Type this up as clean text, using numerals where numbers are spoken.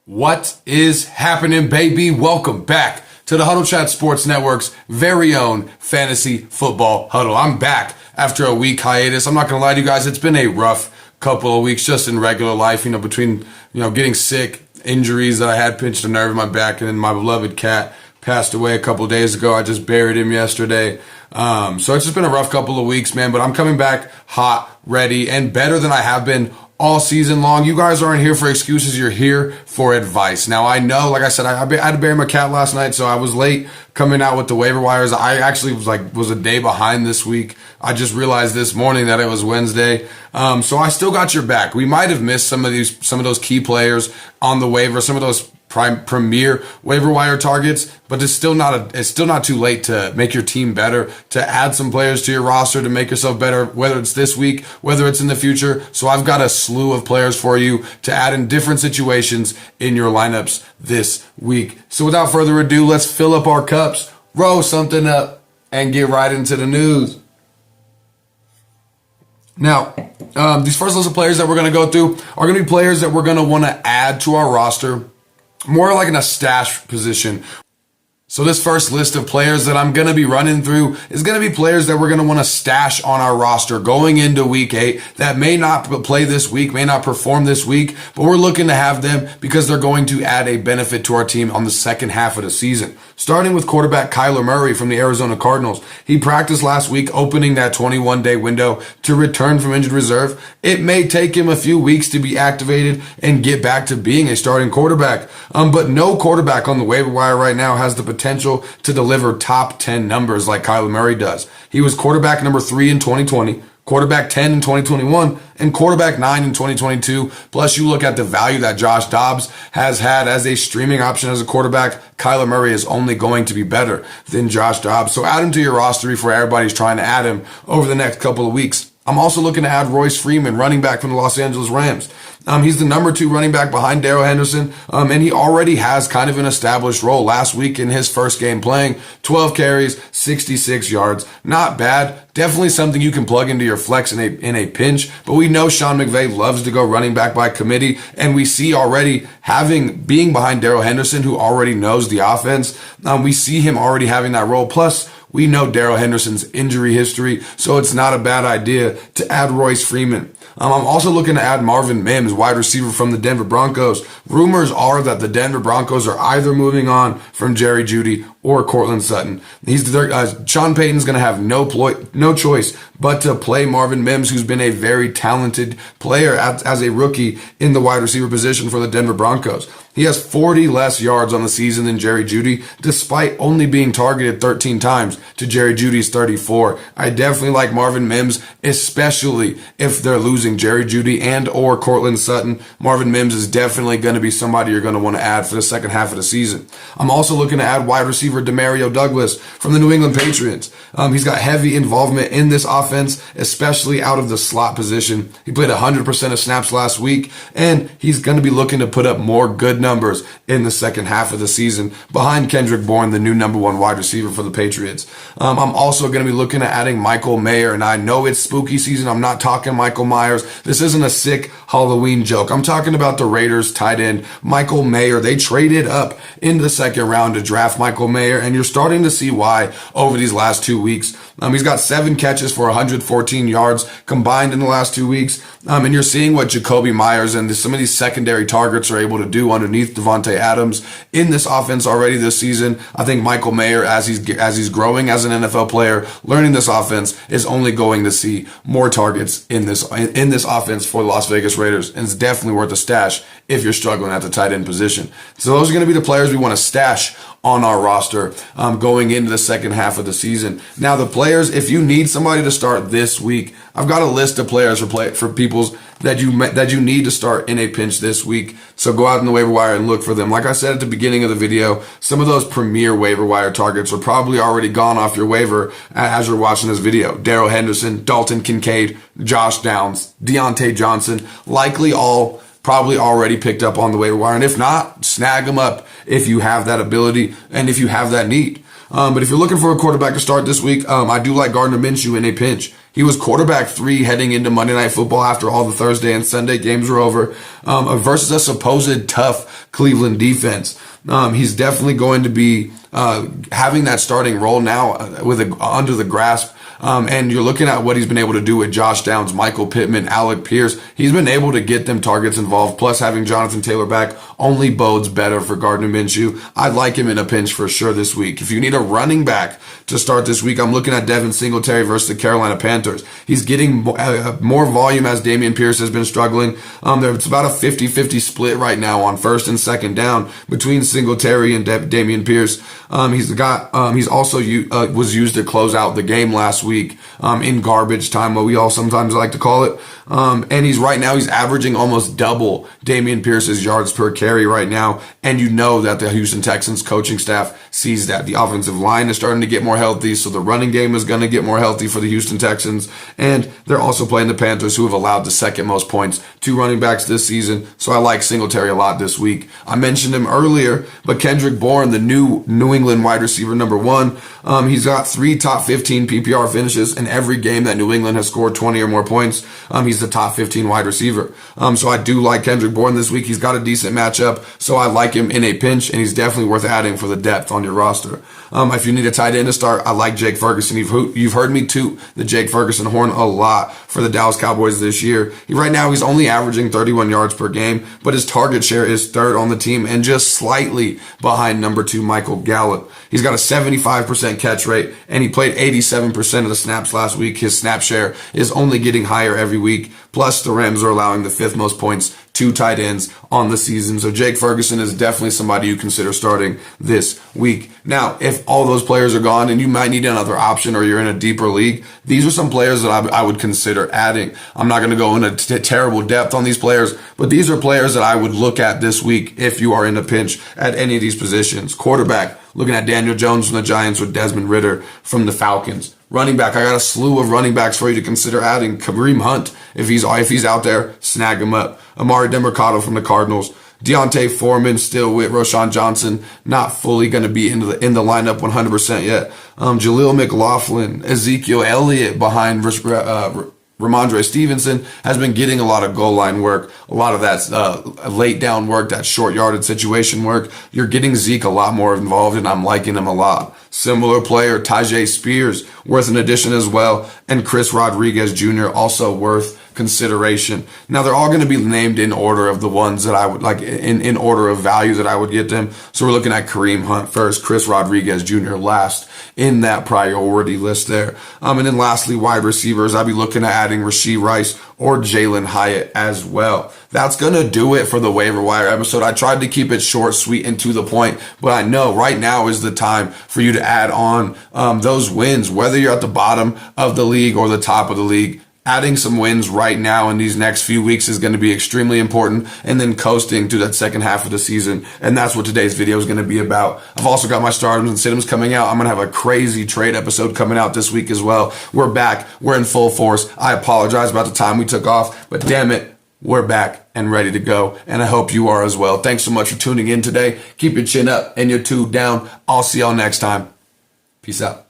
What is happening, baby? Welcome back to the Huddle Chat Sports Network's very own fantasy football huddle. I'm back after a week hiatus. I'm not going to lie to you guys. It's been a rough couple of weeks just in regular life, between, getting sick, injuries that I had, pinched a nerve in my back, and then my beloved cat passed away a couple of days ago. I just buried him yesterday. So it's just been a rough couple of weeks, man, but I'm coming back hot, ready, and better than I have been all season long. You guys aren't here for excuses. You're here for advice. Now, I know, like I said, I had to bury my cat last night, so I was late coming out with the waiver wires. I actually was a day behind this week. I just realized this morning that it was Wednesday. So I still got your back. We might have missed some of those key players on the waiver, some of those premier waiver wire targets, but it's still not too late to make your team better, to add some players to your roster, to make yourself better, whether it's this week, whether it's in the future. So I've got a slew of players for you to add in different situations in your lineups this week. So without further ado, let's fill up our cups, roll something up, and get right into the news. Now, these first list of players that we're going to go through are going to be players that we're going to want to add to our roster, more like in a stash position. So this first list of players that I'm going to be running through is going to be players that we're going to want to stash on our roster going into week 8 that may not play this week, may not perform this week, but we're looking to have them because they're going to add a benefit to our team on the second half of the season. Starting with quarterback Kyler Murray from the Arizona Cardinals. He practiced last week, opening that 21-day window to return from injured reserve. It may take him a few weeks to be activated and get back to being a starting quarterback. But no quarterback on the waiver wire right now has the potential to deliver top 10 numbers like Kyler Murray does. He was quarterback number 3 in 2020, quarterback 10 in 2021, and quarterback 9 in 2022. Plus, you look at the value that Josh Dobbs has had as a streaming option as a quarterback. Kyler Murray is only going to be better than Josh Dobbs. So add him to your roster before everybody's trying to add him over the next couple of weeks. I'm also looking to add Royce Freeman, running back from the Los Angeles Rams. He's the number 2 running back behind Darrell Henderson, and he already has kind of an established role. Last week in his first game playing, 12 carries, 66 yards. Not bad. Definitely something you can plug into your flex in a pinch, but we know Sean McVay loves to go running back by committee, and we see already being behind Darrell Henderson, who already knows the offense. We see him already having that role. Plus, we know Darrell Henderson's injury history, so it's not a bad idea to add Royce Freeman. I'm also looking to add Marvin Mims, wide receiver from the Denver Broncos. Rumors are that the Denver Broncos are either moving on from Jerry Jeudy or Courtland Sutton. Sean Payton's going to have no choice but to play Marvin Mims, who's been a very talented player as a rookie in the wide receiver position for the Denver Broncos. He has 40 less yards on the season than Jerry Jeudy, despite only being targeted 13 times to Jerry Jeudy's 34. I definitely like Marvin Mims, especially if they're losing Jerry Jeudy and or Courtland Sutton. Marvin Mims is definitely going to be somebody you're going to want to add for the second half of the season. I'm also looking to add wide receiver Demario Douglas from the New England Patriots. He's got heavy involvement in this offense, especially out of the slot position. He played 100% of snaps last week, and he's going to be looking to put up more good numbers in the second half of the season behind Kendrick Bourne, the new number 1 wide receiver for the Patriots. I'm also going to be looking at adding Michael Mayer, and I know it's spooky season. I'm not talking Michael Myers. This isn't a sick Halloween joke. I'm talking about the Raiders tight end Michael Mayer. They traded up in the second round to draft Michael Mayer, and you're starting to see why over these last 2 weeks. He's got 7 catches for 114 yards combined in the last 2 weeks. And you're seeing what Jacoby Myers and some of these secondary targets are able to do underneath Devontae Adams in this offense already this season. I think Michael Mayer, as he's growing as an NFL player, learning this offense, is only going to see more targets in this offense for the Las Vegas Raiders. And it's definitely worth a stash if you're struggling at the tight end position. So those are going to be the players we want to stash on our roster going into the second half of the season. Now, the players, if you need somebody to start this week, I've got a list of players for people's that you need to start in a pinch this week. So go out in the waiver wire and look for them. Like I said at the beginning of the video, some of those premier waiver wire targets are probably already gone off your waiver as you're watching this video. Darrell Henderson, Dalton Kincaid, Josh Downs, Deontay Johnson, likely all probably already picked up on the waiver wire. And if not, snag them up if you have that ability and if you have that need. But if you're looking for a quarterback to start this week, I do like Gardner Minshew in a pinch. He was quarterback 3 heading into Monday Night Football after all the Thursday and Sunday games were over, versus a supposed tough Cleveland defense. He's definitely going to be having that starting role now under the grasp. And you're looking at what he's been able to do with Josh Downs, Michael Pittman, Alec Pierce. He's been able to get them targets involved. Plus, having Jonathan Taylor back only bodes better for Gardner Minshew. I'd like him in a pinch for sure this week. If you need a running back to start this week, I'm looking at Devin Singletary versus the Carolina Panthers. He's getting more volume as Dameon Pierce has been struggling. It's about a 50-50 split right now on first and second down between Singletary and Dameon Pierce. He's also was used to close out the game last week in garbage time, what we all sometimes like to call it. And he's averaging almost double Dameon Pierce's yards per carry right now. And you know that the Houston Texans coaching staff sees that. The offensive line is starting to get more healthy, so the running game is going to get more healthy for the Houston Texans. And they're also playing the Panthers, who have allowed the second most points to running backs this season. So I like Singletary a lot this week. I mentioned him earlier, but Kendrick Bourne, the new New England wide receiver number 1, he's got 3 top 15 PPR finishes in every game that New England has scored 20 or more points. He's the top 15 wide receiver. So I do like Kendrick Bourne this week. He's got a decent matchup, so I like him in a pinch, and he's definitely worth adding for the depth on your roster. If you need a tight end to start, I like Jake Ferguson. You've heard me toot the Jake Ferguson horn a lot for the Dallas Cowboys this year. Right now, he's only averaging 31 yards per game, but his target share is 3rd on the team and just slightly behind number 2 Michael Gallup. He's got a 75% catch rate, and he played 87% of the snaps last week. His snap share is only getting higher every week. Plus, the Rams are allowing the 5th most points to tight ends on the season. So Jake Ferguson is definitely somebody you consider starting this week. Now, if all those players are gone and you might need another option or you're in a deeper league, these are some players that I would consider adding. I'm not going to go into terrible depth on these players, but these are players that I would look at this week if you are in a pinch at any of these positions. Quarterback, looking at Daniel Jones from the Giants with Desmond Ridder from the Falcons. Running back, I got a slew of running backs for you to consider adding. Kareem Hunt, if he's out there, snag him up. Amari Demercado from the Cardinals. Deontay Foreman still with Roshan Johnson, not fully going to be in the lineup 100% yet. Jaleel McLaughlin, Ezekiel Elliott behind Ramondre Stevenson has been getting a lot of goal line work. A lot of that's late down work, that short yarded situation work. You're getting Zeke a lot more involved, and I'm liking him a lot. Similar player, Tajay Spears, worth an addition as well. And Chris Rodriguez Jr., also worth consideration. Now, they're all going to be named in order of the ones that I would like, in order of value that I would get them. So we're looking at Kareem Hunt first, Chris Rodriguez Jr. last in that priority list there. And then lastly, wide receivers, I'd be looking at adding Rashee Rice or Jalen Hyatt as well. That's going to do it for the waiver wire episode. I tried to keep it short, sweet, and to the point, but I know right now is the time for you to add on those wins, whether you're at the bottom of the league or the top of the league. Adding some wins right now in these next few weeks is going to be extremely important, and then coasting to that second half of the season. And that's what today's video is going to be about. I've also got my starters and sit-ems coming out. I'm going to have a crazy trade episode coming out this week as well. We're back. We're in full force. I apologize about the time we took off, but damn it, we're back and ready to go. And I hope you are as well. Thanks so much for tuning in today. Keep your chin up and your tube down. I'll see y'all next time. Peace out.